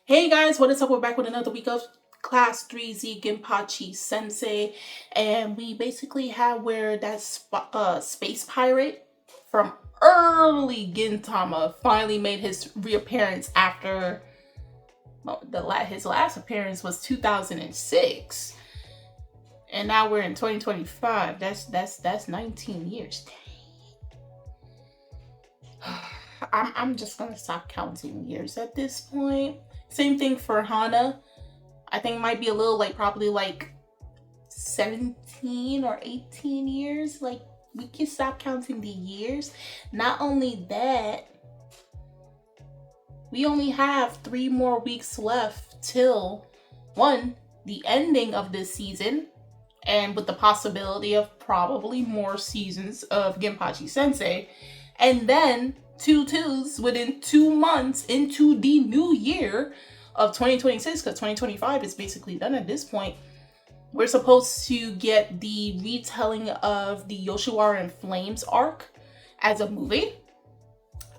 Hey guys, what is up? We're back with another week of Class 3Z Ginpachi-Sensei, and we basically have where that space pirate from early Gintama finally made his reappearance after his last appearance was 2006, and now we're in 2025. That's 19 years. I'm just gonna stop counting years at this point. Same thing for Hana. I think it might be a little like probably like 17 or 18 years. Like we can stop counting the years. Not only that, we only have 3 more weeks left till one, the ending of this season, and with the possibility of probably more seasons of Ginpachi-Sensei, and then two twos within 2 months into the new year of 2026, because 2025 is basically done at this point. We're supposed to get the retelling of the Yoshiwara and Flames arc as a movie,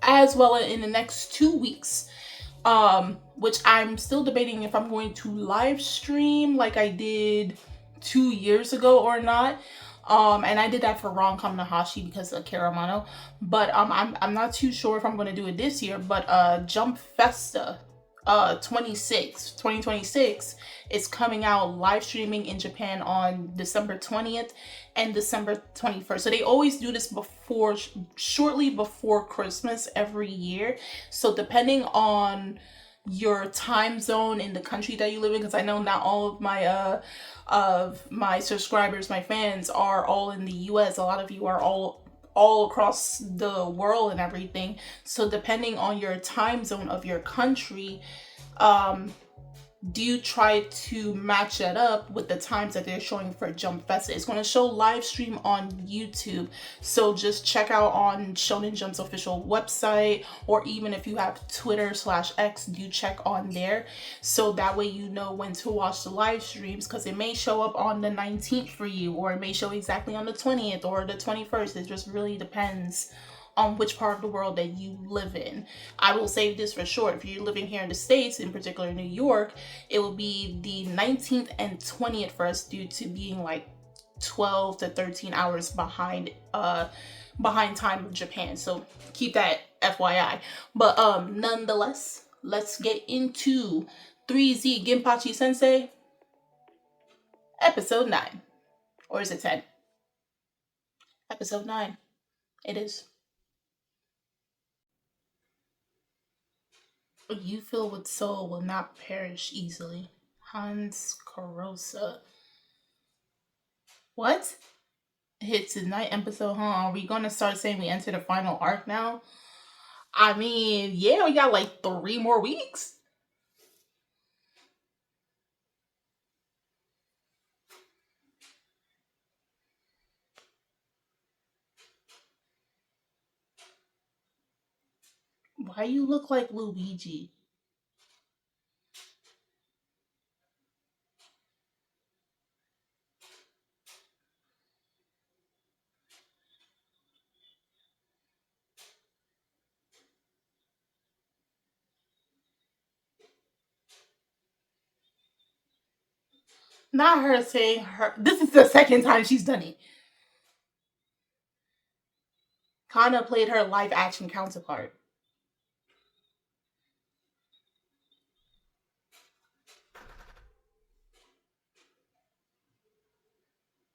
as well as in the next 2 weeks, which I'm still debating if I'm going to live stream like I did 2 years ago or not. And I did that for Rom-Com Nahashi because of Karamano. But I'm not too sure if I'm gonna do it this year. But Jump Festa 2026 is coming out live streaming in Japan on December 20th and December 21st. So they always do this shortly before Christmas every year. So depending on your time zone in the country that you live in, because I know not all of my subscribers, my fans, are all in the US. A lot of you are all across the world and everything. So depending on your time zone of your country, do try to match that up with the times that they're showing for Jump Fest. It's going to show live stream on YouTube, so just check out on Shonen Jump's official website, or even if you have Twitter/X, do check on there, so that way you know when to watch the live streams, because it may show up on the 19th for you, or it may show exactly on the 20th or the 21st. It just really depends on which part of the world that you live in. I will save this for short. If you're living here in the States, in particular New York, it will be the 19th and 20th for us, due to being like 12 to 13 hours behind time of Japan. So keep that FYI. But nonetheless, let's get into 3Z Ginpachi-Sensei episode 9. Or is it 10? Episode 9. It is. You filled with soul will not perish easily. Hans Carosa. What? Hit tonight episode, huh? Are we gonna start saying we enter the final arc now? I mean, yeah, we got like 3 more weeks. Why you look like Luigi? Not her saying her. This is the second time she's done it. Kana played her live action counterpart.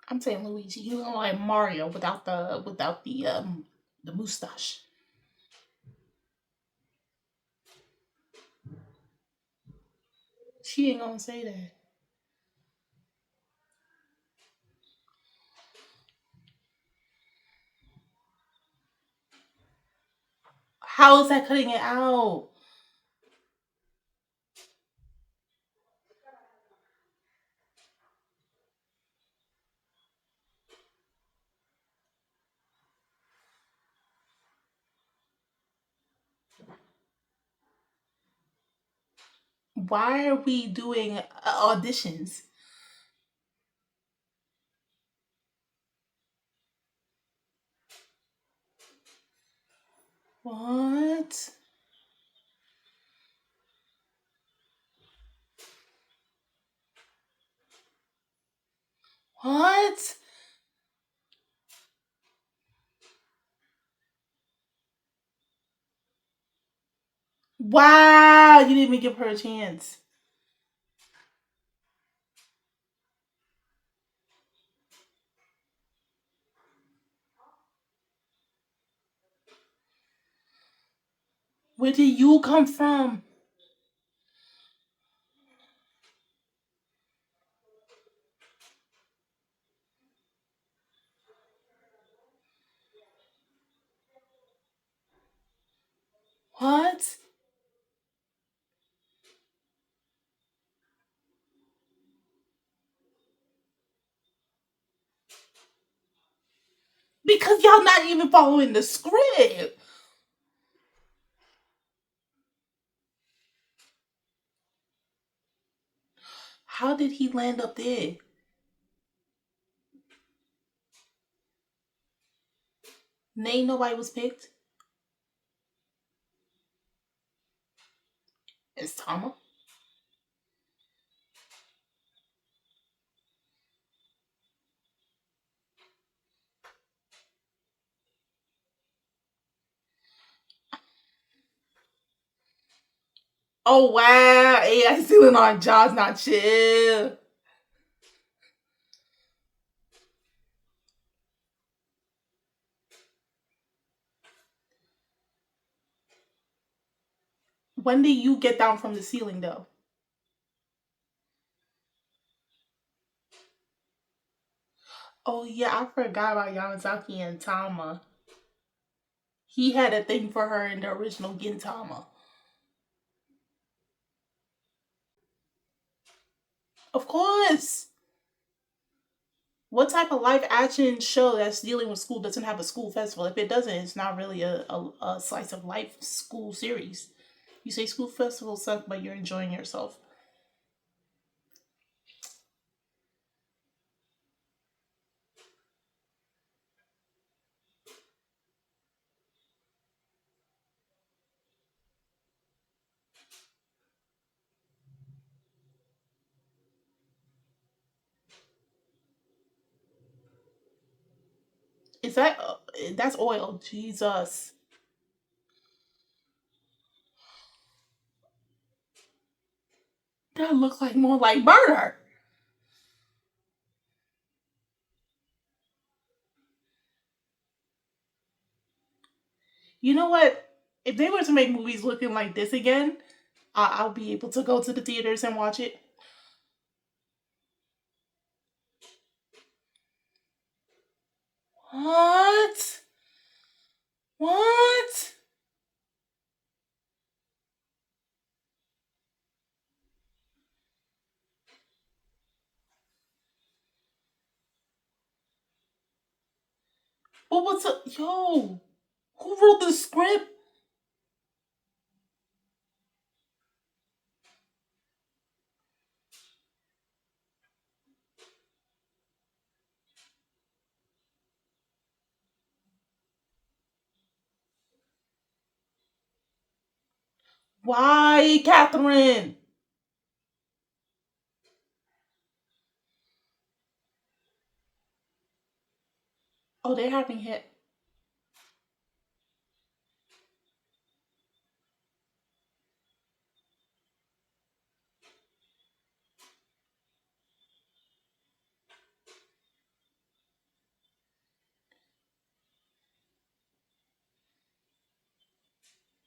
I'm saying Luigi. You look like Mario without the mustache. She ain't gonna say that. How is that cutting it out? Why are we doing auditions? What? What? Wow, you didn't even give her a chance. Where did you come from? What? Because y'all not even following the script. How did he land up there? Name nobody was picked. It's Tama. Oh wow, AI stealing on jobs, not chill. When did you get down from the ceiling though? Oh yeah, I forgot about Yamazaki and Tama. He had a thing for her in the original Gintama. Of course. What type of live action show that's dealing with school doesn't have a school festival? If it doesn't, it's not really a slice of life school series. You say school festival suck, but you're enjoying yourself. Is that that's oil? Jesus, that looks like more like murder. You know what? If they were to make movies looking like this again, I'll be able to go to the theaters and watch it. What? What? What was the yo? Who wrote the script? Why, Catherine? Oh, they're having hit.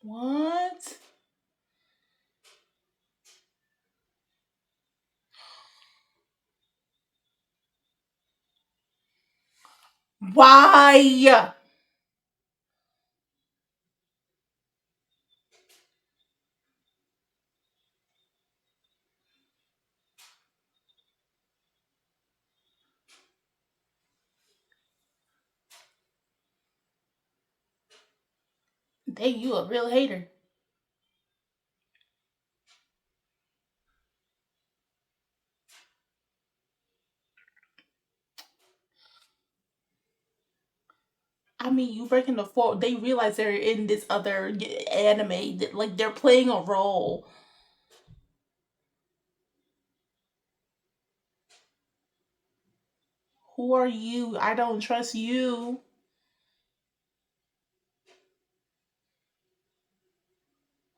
What? Why? Dang, you a real hater. I mean, you breaking the fourth. They realize they're in this other anime. Like they're playing a role. Who are you? I don't trust you.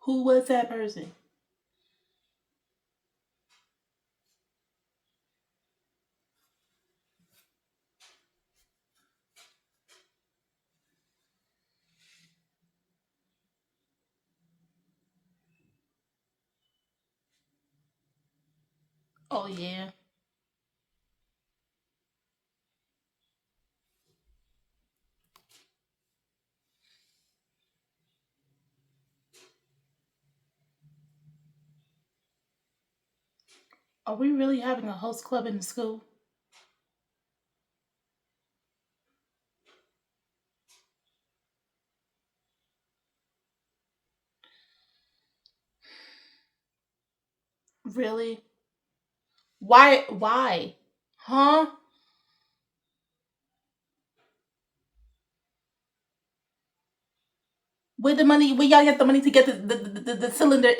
Who was that person? Oh yeah. Are we really having a host club in the school? Really? Why? Why? Huh? Where the money? Where y'all get the money to get the cylinder?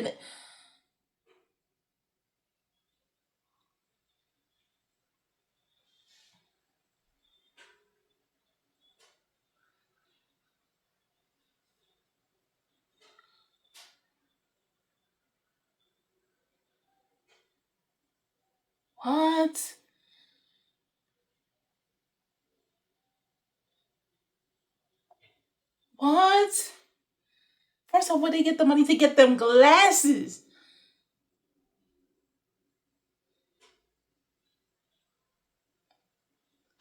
What? What? First of all, where they get the money to get them glasses?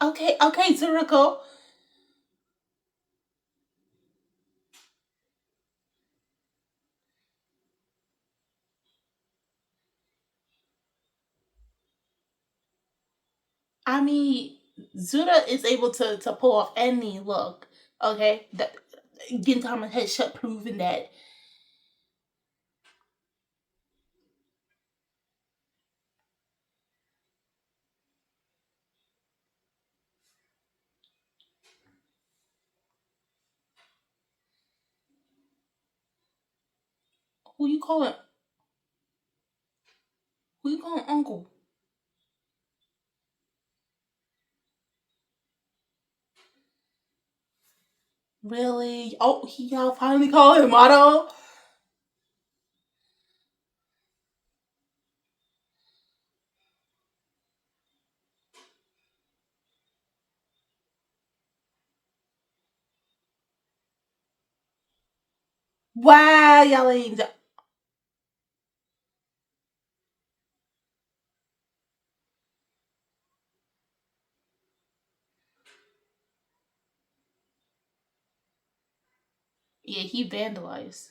Okay, okay, Zuriko. I mean, Zuda is able to pull off any look. Okay, that Gintama has proven that. Who you calling? Who you calling uncle? Really? Oh, y'all finally call him Otto? Wow, y'all ain't. Yeah, he vandalized.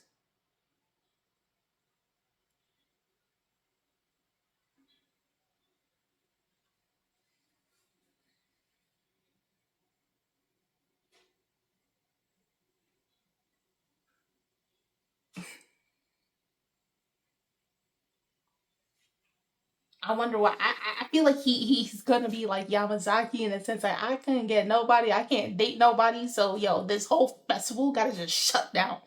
I wonder why. I feel like he's gonna be like Yamazaki in the sense that I couldn't get nobody, I can't date nobody, so yo, this whole festival gotta just shut down.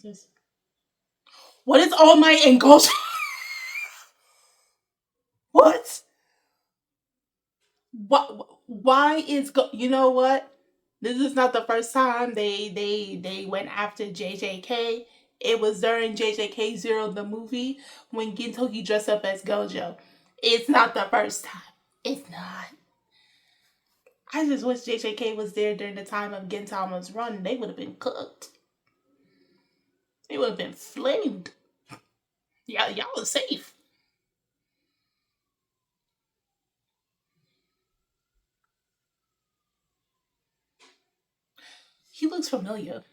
Just what is All Might and Ghost? What? What? Why is you know what? This is not the first time they went after JJK. It was during JJK Zero the movie when Gintoki dressed up as Gojo. It's not the first time. It's not. I just wish JJK was there during the time of Gintama's run. They would have been cooked. They would have been flamed. Yeah, y'all was safe. He looks familiar.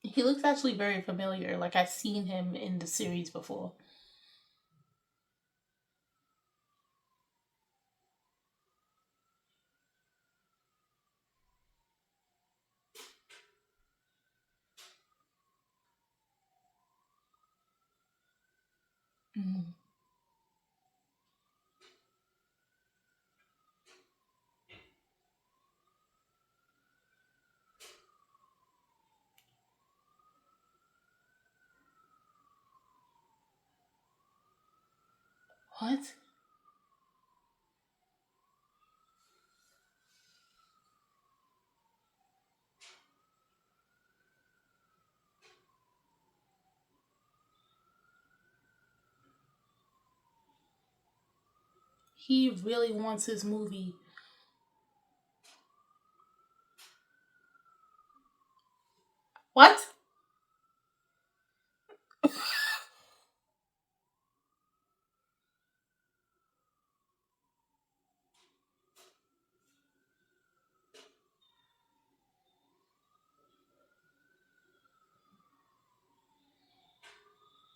He looks actually very familiar. Like I've seen him in the series before. Mm. What? He really wants his movie. What?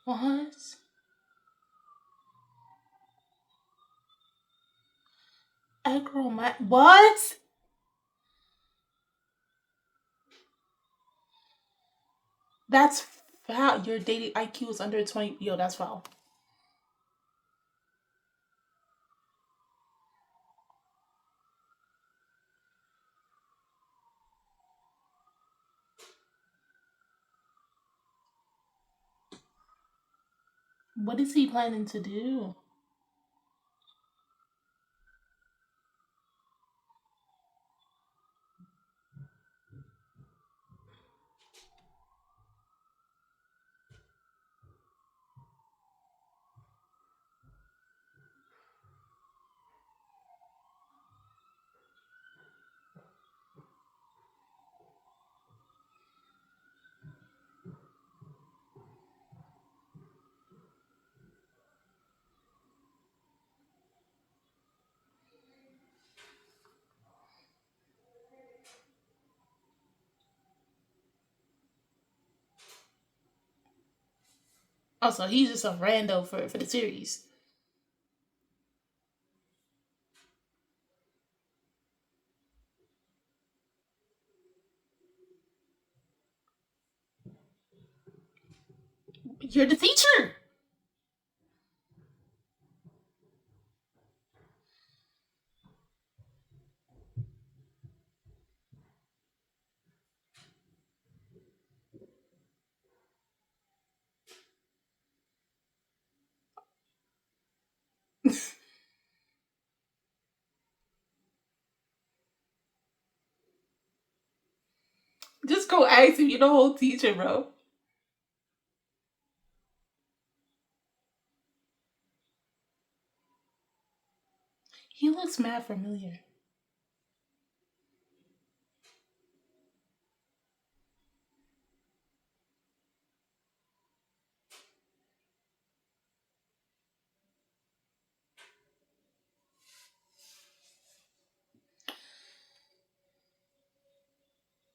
What? What? That's foul. Your dating IQ is under 20. Yo, that's foul. What is he planning to do? Also, he's just a rando for the series. You're the teacher. Just go ask him. You're the whole teacher, bro. He looks mad familiar.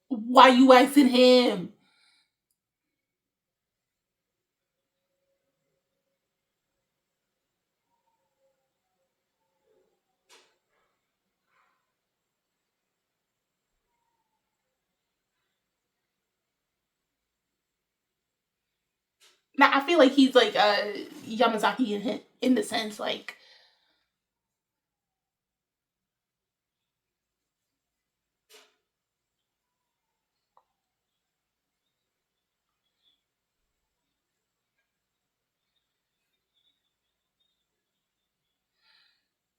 Why you asking him? Now I feel like he's like Yamazaki in the sense like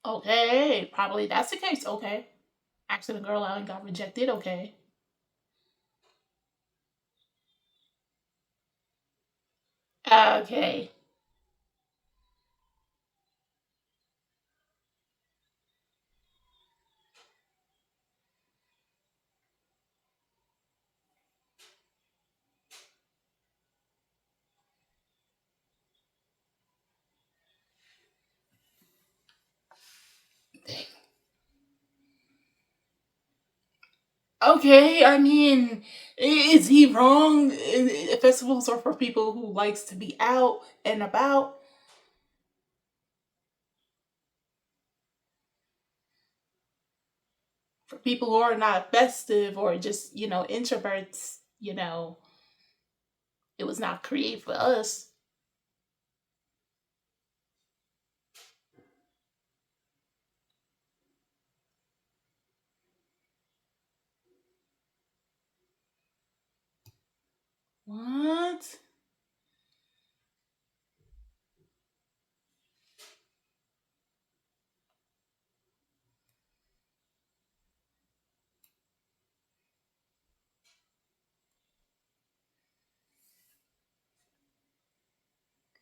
okay, probably that's the case. Okay, asking a girl out and got rejected. Okay, okay. Okay, I mean, is he wrong? Festivals are for people who likes to be out and about. For people who are not festive or just introverts. It was not created for us.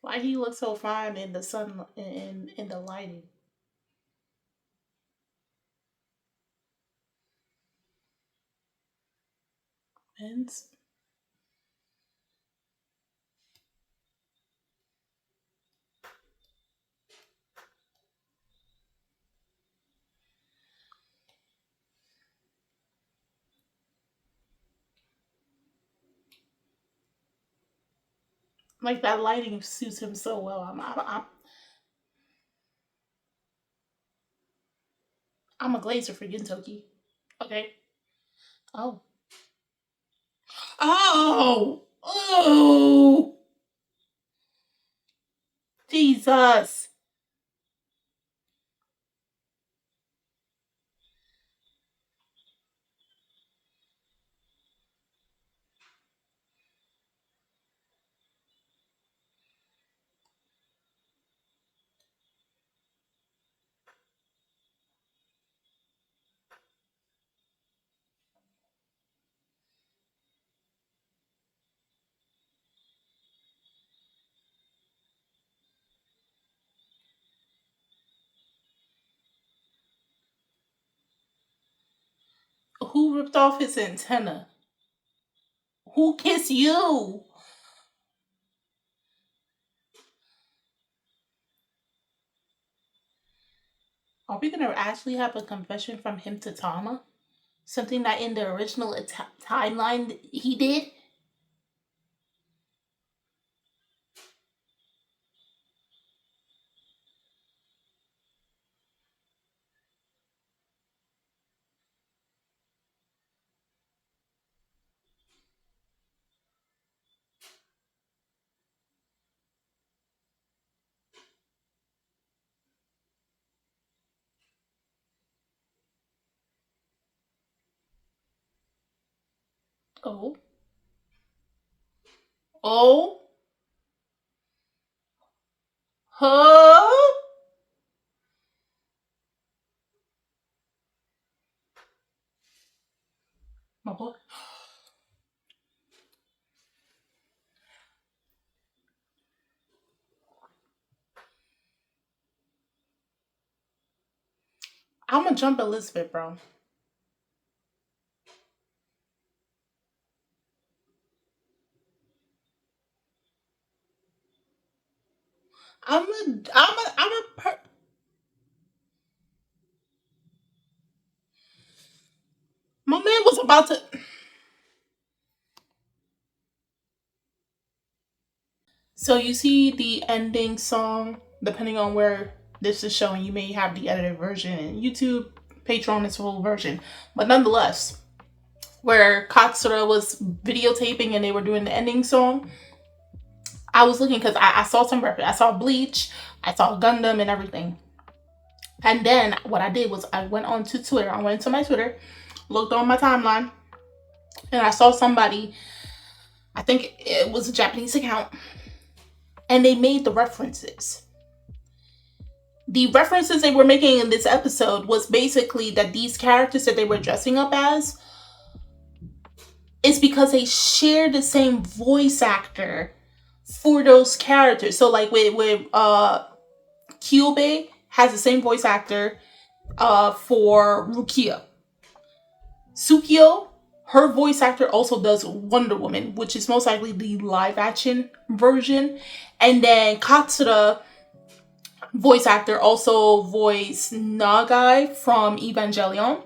Why he look so fine in the sun in the lighting? And like that lighting suits him so well. I'm a glazer for Gintoki. Okay. Oh. Oh. Oh. Jesus. Who ripped off his antenna? Who kissed you? Are we gonna actually have a confession from him to Tama? Something that in the original timeline he did? Oh. Oh. Huh? My boy. I'm gonna jump Elizabeth, bro. My man was about to. So you see the ending song, depending on where this is showing, you may have the edited version and YouTube, Patreon is full version. But nonetheless, where Katsura was videotaping and they were doing the ending song, I was looking because I saw some reference. I saw Bleach, I saw Gundam and everything. And then what I did was I went on to Twitter. I went to my Twitter, looked on my timeline, and I saw somebody, I think it was a Japanese account, and they made the references. The references they were making in this episode was basically that these characters that they were dressing up as is because they share the same voice actor for those characters. So like with Kyubey has the same voice actor for Rukia. Tsukio, her voice actor also does Wonder Woman, which is most likely the live action version. And then Katsura voice actor also voiced Nagai from Evangelion.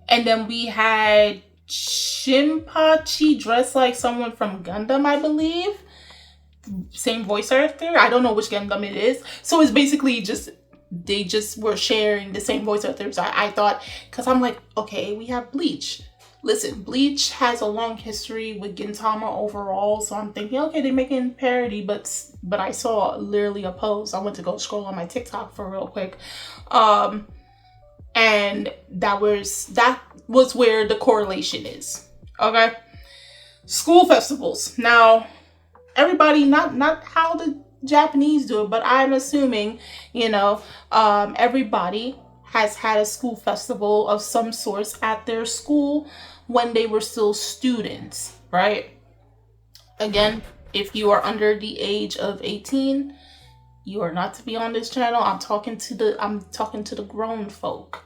And then we had Shinpachi dressed like someone from Gundam, I believe. Same voice actor. I don't know which Gundam it is. So it's basically just they just were sharing the same voice actors. I thought, because I'm like, okay, we have Bleach. Listen, Bleach has a long history with Gintama overall, so I'm thinking, okay, they're making parody, but I saw literally a post. I went to go scroll on my TikTok for real quick, and that was where the correlation is. Okay, school festivals. Now, everybody, not how the Japanese do it, but I'm assuming, everybody has had a school festival of some sorts at their school when they were still students, right? Again, If you are under the age of 18, you are not to be on this channel. I'm talking to the grown folk.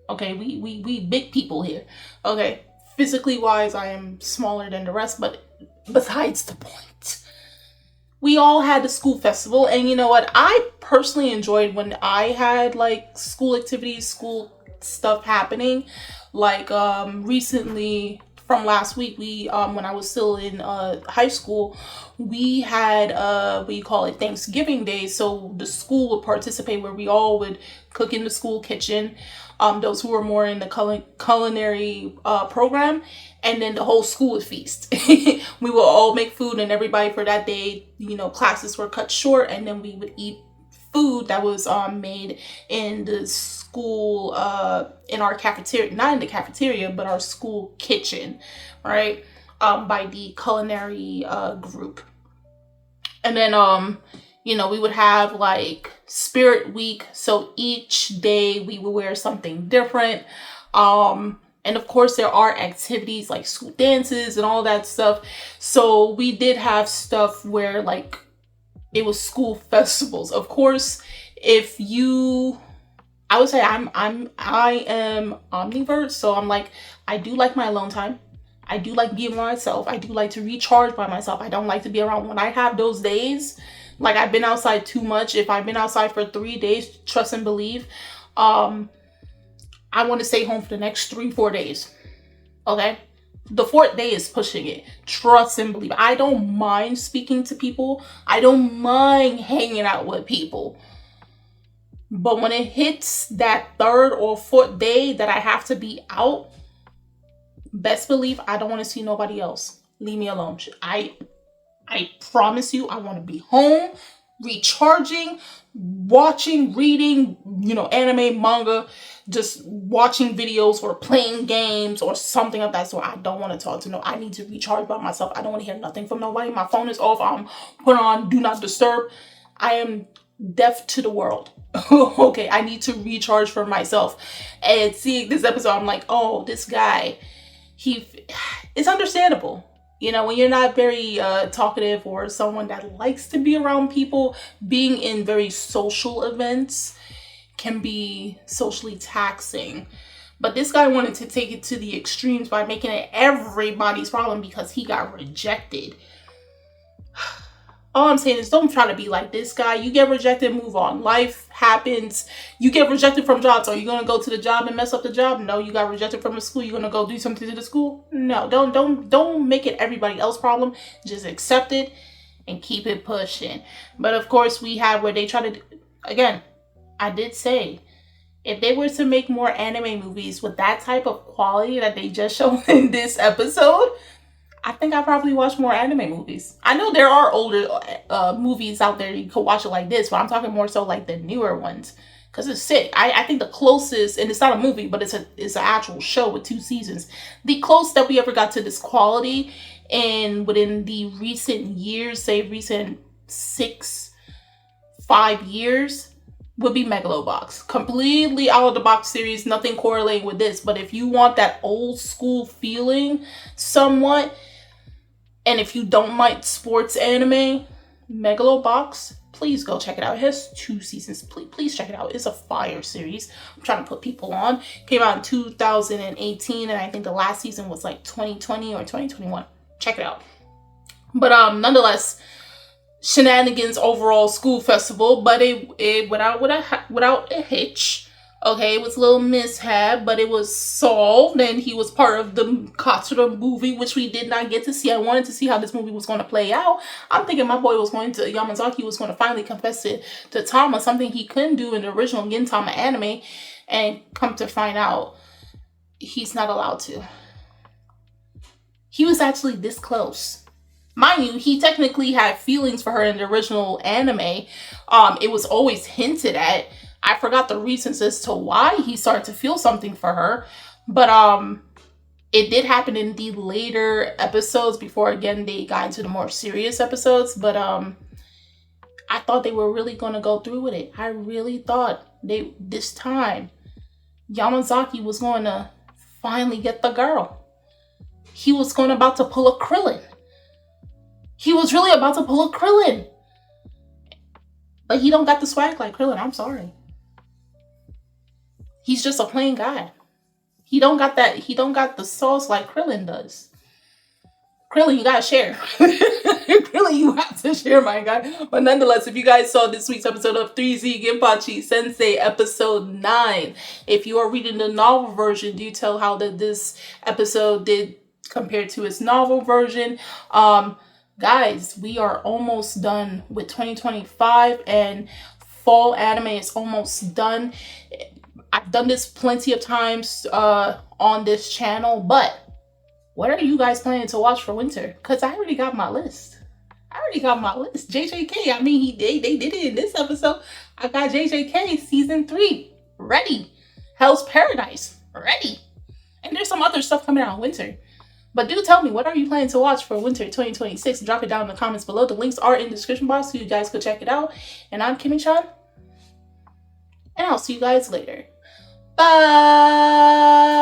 Okay, we big people here. Okay, physically wise, I am smaller than the rest, but besides the point. We all had the school festival, and you know what? I personally enjoyed when I had like school activities, school stuff happening. Like recently from last week, we when I was still in high school, we had what you call it, Thanksgiving Day. So the school would participate where we all would cook in the school kitchen. Those who were more in the culinary program, and then the whole school would feast. We would all make food, and everybody for that day, you know, classes were cut short, and then we would eat food that was made in the school, in our cafeteria, not in the cafeteria, but our school kitchen, right? By the culinary group. And then you know, we would have like Spirit Week. So each day we would wear something different. And of course there are activities like school dances and all that stuff. So we did have stuff where like it was school festivals. Of course, if you, I would say I am omnivore. So I'm like, I do like my alone time. I do like being by myself. I do like to recharge by myself. I don't like to be around. When I have those days, like I've been outside too much. If I've been outside for 3 days, trust and believe, I want to stay home for the next 3-4 days. Okay? The 4th day is pushing it. Trust and believe. I don't mind speaking to people. I don't mind hanging out with people. But when it hits that 3rd or 4th day that I have to be out, best believe I don't want to see nobody else. Leave me alone. I promise you, I want to be home, recharging, watching, reading, you know, anime, manga, just watching videos or playing games or something of that sort. I don't want to talk to no. I need to recharge by myself. I don't want to hear nothing from nobody. My phone is off. I'm put on do not disturb. I am deaf to the world. Okay, I need to recharge for myself. And seeing this episode, I'm like, oh, this guy, it's understandable. You know, when you're not very talkative or someone that likes to be around people, being in very social events can be socially taxing. But this guy wanted to take it to the extremes by making it everybody's problem because he got rejected. All I'm saying is don't try to be like this guy. You get rejected, move on. Life happens. You get rejected from jobs. Are you going to go to the job and mess up the job? No. You got rejected from the school. You going to go do something to the school? No. Don't make it everybody else's problem. Just accept it and keep it pushing. But of course, we have where they try to, again, I did say, if they were to make more anime movies with that type of quality that they just showed in this episode, I think I probably watch more anime movies. I know there are older movies out there you could watch it like this, but I'm talking more so like the newer ones because it's sick. I think the closest, and it's not a movie, but it's an actual show with 2 seasons. The closest that we ever got to this quality, and within the recent years, say recent 5 years, would be Megalobox. Completely out of the box series, nothing correlating with this. But if you want that old school feeling somewhat, and if you don't like sports anime, Megalobox, please go check it out. It has 2 seasons. Please check it out. It's a fire series. I'm trying to put people on. Came out in 2018, and I think the last season was like 2020 or 2021. Check it out. But nonetheless, shenanigans overall school festival, but it without a hitch. Okay, it was a little mishap, but it was solved, and he was part of the Katsura movie, which we did not get to see. I wanted to see how this movie was going to play out. I'm thinking Yamazaki was going to finally confess it to Tama, something he couldn't do in the original Gintama anime, and come to find out, he's not allowed to. He was actually this close. Mind you, he technically had feelings for her in the original anime. It was always hinted at. I forgot the reasons as to why he started to feel something for her. But it did happen in the later episodes before, again, they got into the more serious episodes. But I thought they were really going to go through with it. I really thought this time Yamazaki was going to finally get the girl. He was about to pull a Krillin. He was really about to pull a Krillin. But he don't got the swag like Krillin. I'm sorry. He's just a plain guy. He don't got that. He don't got the sauce like Krillin does. Krillin, you gotta share. Krillin, you have to share, my guy. But nonetheless, if you guys saw this week's episode of 3Z Ginpachi-Sensei episode 9, if you are reading the novel version, do tell how that this episode did compared to its novel version. Guys, we are almost done with 2025 and fall anime is almost done. I've done this plenty of times on this channel, but what are you guys planning to watch for winter? Because I already got my list. JJK, I mean, they did it in this episode. I got JJK season 3 ready. Hell's Paradise ready. And there's some other stuff coming out in winter. But do tell me, what are you planning to watch for winter 2026? Drop it down in the comments below. The links are in the description box so you guys could check it out. And I'm Kimmy-chan. And I'll see you guys later. Bye!